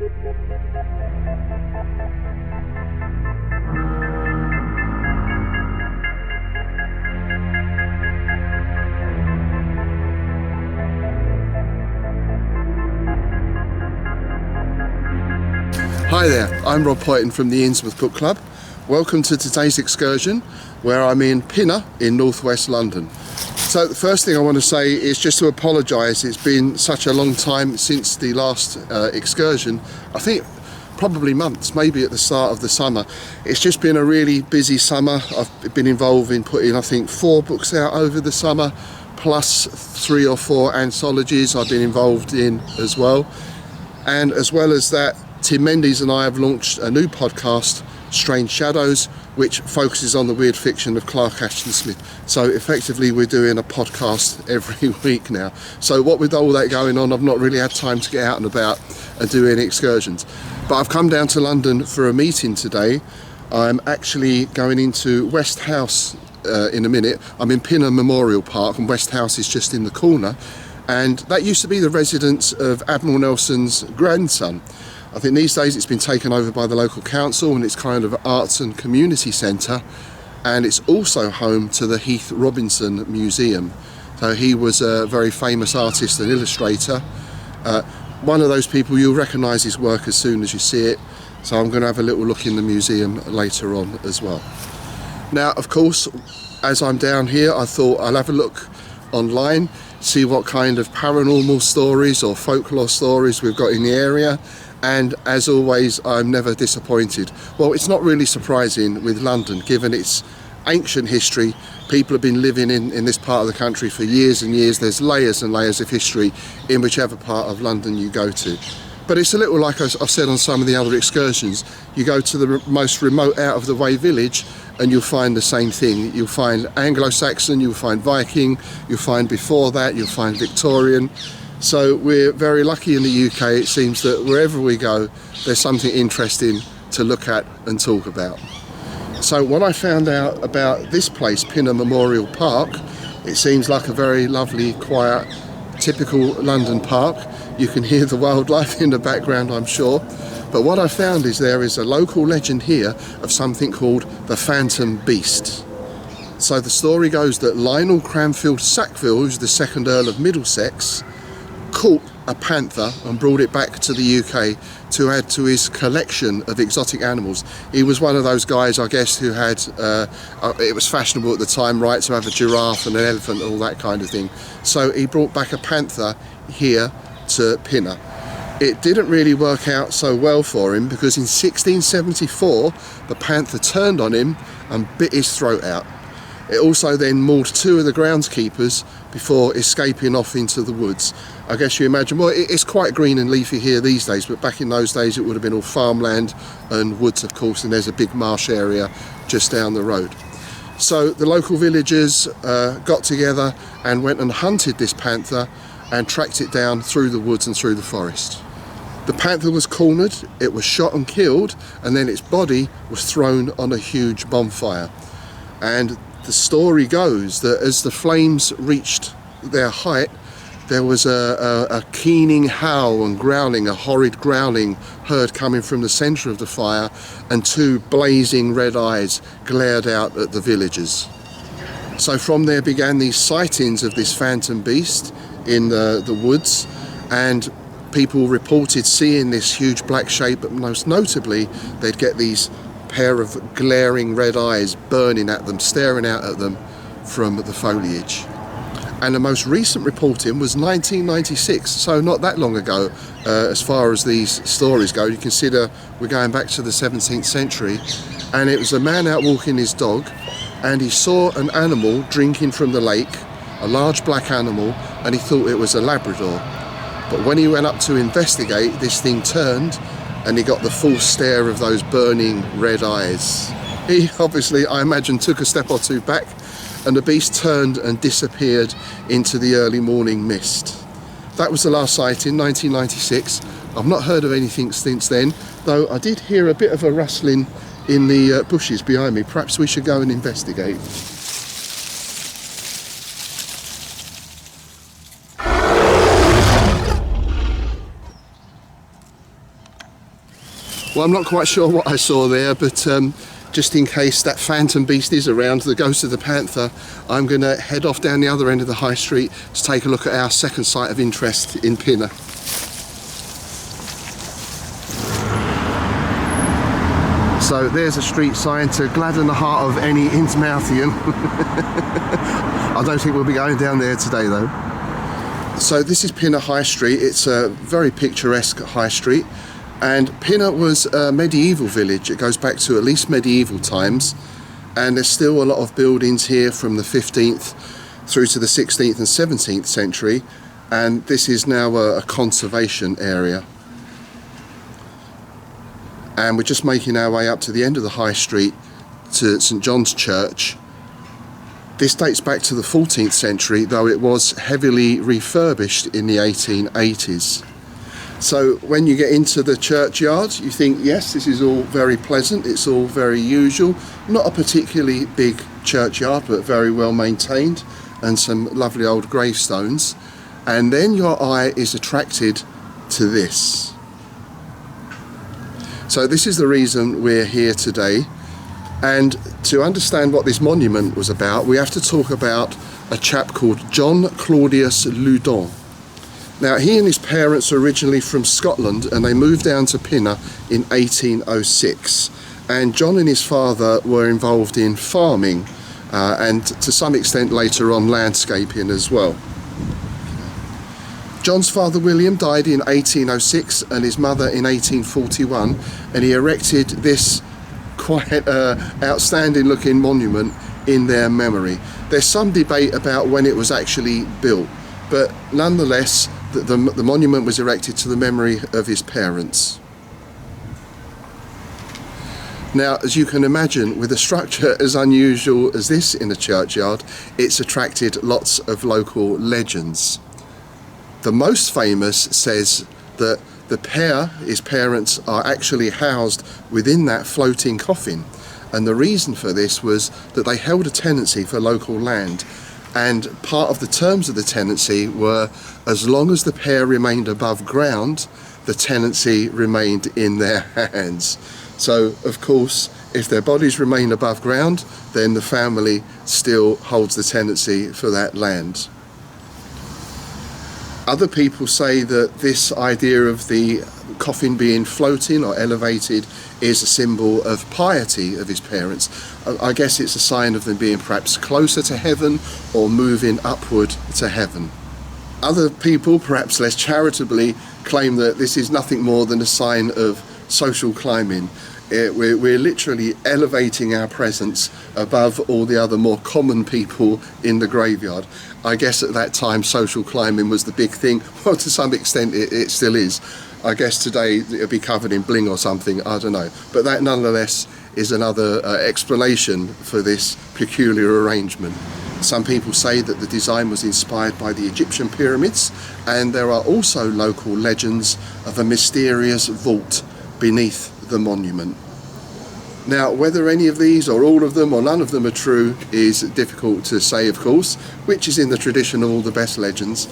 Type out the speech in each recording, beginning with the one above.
Hi there, I'm Rob Poyton from the Innsmouth Book Club. Welcome to today's excursion where I'm in Pinner in northwest London. So the first thing I want to say is just to apologise. It's been such a long time since the last excursion. I think probably months, maybe at the start of the summer. It's just been a really busy summer. I've been involved in putting, I think, 4 books out over the summer, plus 3 or 4 anthologies I've been involved in as well. And as well as that, Tim Mendes and I have launched a new podcast, Strange Shadows, which focuses on the weird fiction of Clark Ashton Smith. So effectively we're doing a podcast every week now. So what with all that going on, I've not really had time to get out and about and do any excursions. But I've come down to London for a meeting today. I'm actually going into West House in a minute. I'm in Pinner Memorial Park and West House is just in the corner. And that used to be the residence of Admiral Nelson's grandson. I think these days it's been taken over by the local council and it's kind of an arts and community centre, and it's also home to the Heath Robinson Museum. So he was a very famous artist and illustrator. One of those people, you'll recognise his work as soon as you see it. So I'm going to have a little look in the museum later on as well. Now, of course, as I'm down here, I thought I'll have a look online, see what kind of paranormal stories or folklore stories we've got in the area. And as always, I'm never disappointed. Well, it's not really surprising with London, given its ancient history. People have been living in this part of the country for years and years. There's layers and layers of history in whichever part of London you go to. But it's a little like I've said on some of the other excursions. You go to the most remote out of the way village and you'll find the same thing. You'll find Anglo-Saxon, you'll find Viking, you'll find before that, you'll find Victorian. So we're very lucky in the UK. It seems that wherever we go, there's something interesting to look at and talk about. So when I found out about this place, Pinner Memorial Park, it seems like a very lovely, quiet, typical London park. You can hear the wildlife in the background, I'm sure. But what I found is there is a local legend here of something called the Phantom Beast. So the story goes that Lionel Cranfield Sackville, who's the second Earl of Middlesex, caught a panther and brought it back to the UK to add to his collection of exotic animals. He was one of those guys, I guess, who had, it was fashionable at the time, right, to have a giraffe and an elephant and all that kind of thing. So he brought back a panther here to Pinner. It didn't really work out so well for him because in 1674, the panther turned on him and bit his throat out. It also then mauled 2 of the groundskeepers before escaping off into the woods. I guess you imagine, well, it's quite green and leafy here these days, but back in those days it would have been all farmland and woods, of course, and there's a big marsh area just down the road. So the local villagers got together and went and hunted this panther and tracked it down through the woods and through the forest. The panther was cornered, it was shot and killed, and then its body was thrown on a huge bonfire. And the story goes that as the flames reached their height, there was a keening howl and growling, a horrid growling heard coming from the centre of the fire, and 2 blazing red eyes glared out at the villagers. So from there began these sightings of this phantom beast in the woods, and people reported seeing this huge black shape, but most notably they'd get these pair of glaring red eyes burning at them, staring out at them from the foliage. And the most recent reporting was 1996, so not that long ago as far as these stories go. You consider we're going back to the 17th century, and it was a man out walking his dog and he saw an animal drinking from the lake, a large black animal, and he thought it was a Labrador. But when he went up to investigate, this thing turned and he got the full stare of those burning red eyes. He obviously, I imagine, took a step or 2 back, and the beast turned and disappeared into the early morning mist. That was the last sighting, 1996. I've not heard of anything since then, though I did hear a bit of a rustling in the bushes behind me. Perhaps we should go and investigate. Well, I'm not quite sure what I saw there, but just in case that phantom beast is around, the ghost of the panther, I'm going to head off down the other end of the high street to take a look at our second site of interest in Pinner. So there's a street sign to gladden the heart of any Innsmouthian. I don't think we'll be going down there today though. So this is Pinner High Street. It's a very picturesque high street, and Pinner was a medieval village. It goes back to at least medieval times, and there's still a lot of buildings here from the 15th through to the 16th and 17th century, and this is now a conservation area. And we're just making our way up to the end of the high street to St John's Church. This dates back to the 14th century, though it was heavily refurbished in the 1880s. So when you get into the churchyard, you think, yes, this is all very pleasant, it's all very usual. Not a particularly big churchyard, but very well maintained, and some lovely old gravestones. And then your eye is attracted to this. So this is the reason we're here today. And to understand what this monument was about, we have to talk about a chap called John Claudius Loudon. Now, he and his parents are originally from Scotland, and they moved down to Pinner in 1806. And John and his father were involved in farming, and to some extent later on landscaping as well. John's father William died in 1806 and his mother in 1841, and he erected this quite outstanding looking monument in their memory. There's some debate about when it was actually built, but nonetheless the monument was erected to the memory of his parents. Now, as you can imagine, with a structure as unusual as this in a churchyard, it's attracted lots of local legends. The most famous says that the pair, his parents, are actually housed within that floating coffin, and the reason for this was that they held a tenancy for local land, and part of the terms of the tenancy were as long as the pair remained above ground, the tenancy remained in their hands. So of course, if their bodies remain above ground, then the family still holds the tenancy for that land. Other people say that this idea of the coffin being floating or elevated is a symbol of piety of his parents. I guess it's a sign of them being perhaps closer to heaven or moving upward to heaven. Other people, perhaps less charitably, claim that this is nothing more than a sign of social climbing. We're literally elevating our presence above all the other more common people in the graveyard. I guess at that time social climbing was the big thing. Well, to some extent it still is. I guess today it'll be covered in bling or something, I don't know. But that nonetheless is another explanation for this peculiar arrangement. Some people say that the design was inspired by the Egyptian pyramids, and there are also local legends of a mysterious vault beneath the monument. Now, whether any of these or all of them or none of them are true is difficult to say, of course, which is in the tradition of all the best legends.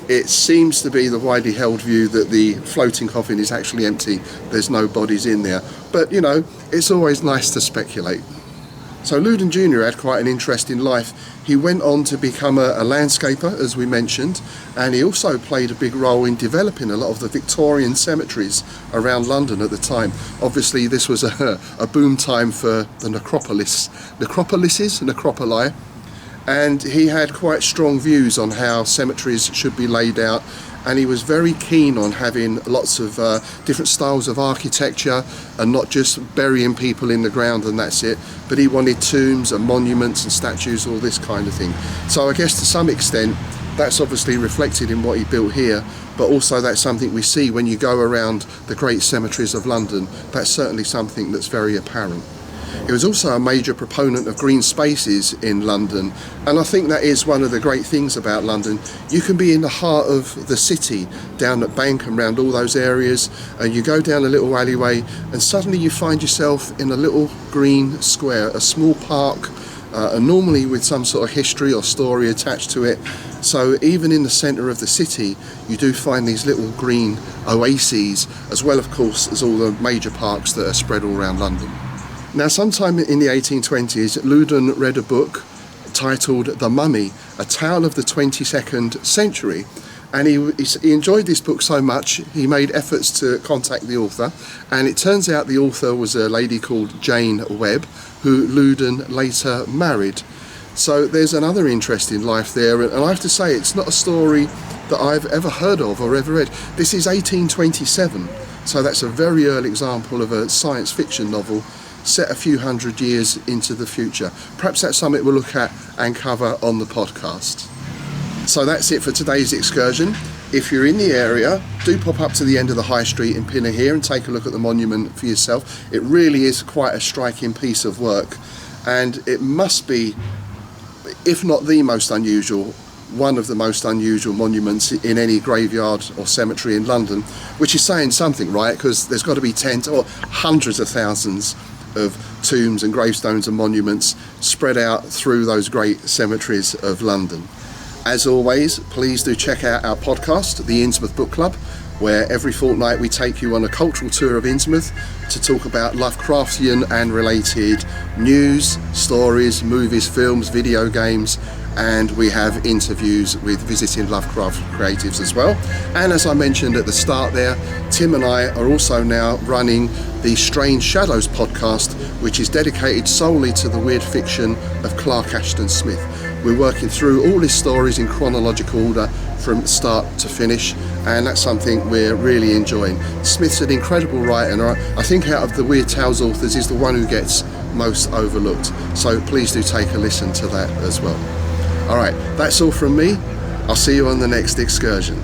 It seems to be the widely held view that the floating coffin is actually empty, there's no bodies in there. But, you know, it's always nice to speculate. So Loudon Jr. had quite an interesting life. He went on to become a landscaper, as we mentioned, and he also played a big role in developing a lot of the Victorian cemeteries around London at the time. Obviously this was a boom time for the necropoli, and he had quite strong views on how cemeteries should be laid out, and he was very keen on having lots of different styles of architecture and not just burying people in the ground and that's it, but he wanted tombs and monuments and statues, all this kind of thing. So I guess to some extent that's obviously reflected in what he built here, but also that's something we see when you go around the great cemeteries of London. That's certainly something that's very apparent. He was also a major proponent of green spaces in London, and I think that is one of the great things about London. You can be in the heart of the city, down at Bank and around all those areas, and you go down a little alleyway and suddenly you find yourself in a little green square, a small park, and normally with some sort of history or story attached to it. So even in the centre of the city, you do find these little green oases, as well, of course, as all the major parks that are spread all around London. Now, sometime in the 1820s, Loudon read a book titled The Mummy, a tale of the 22nd century. And he enjoyed this book so much, he made efforts to contact the author. And it turns out the author was a lady called Jane Webb, who Loudon later married. So there's another interesting life there. And I have to say, it's not a story that I've ever heard of or ever read. This is 1827. So that's a very early example of a science fiction novel set a few hundred years into the future. Perhaps that's something we'll look at and cover on the podcast. So that's it for today's excursion. If you're in the area, do pop up to the end of the High Street in Pinner here and take a look at the monument for yourself. It really is quite a striking piece of work, and it must be, if not the most unusual, one of the most unusual monuments in any graveyard or cemetery in London, which is saying something, right? Because there's got to be tens or hundreds of thousands of tombs and gravestones and monuments spread out through those great cemeteries of London. As always, please do check out our podcast, the Innsmouth Book Club, where every fortnight we take you on a cultural tour of Innsmouth to talk about Lovecraftian and related news, stories, movies, films, video games, and we have interviews with visiting Lovecraft creatives as well. And as I mentioned at the start there, Tim and I are also now running the Strange Shadows podcast, which is dedicated solely to the weird fiction of Clark Ashton Smith. We're working through all his stories in chronological order from start to finish, and that's something we're really enjoying. Smith's an incredible writer, and I think out of the Weird Tales authors is the one who gets most overlooked. So please do take a listen to that as well. All right, that's all from me. I'll see you on the next excursion.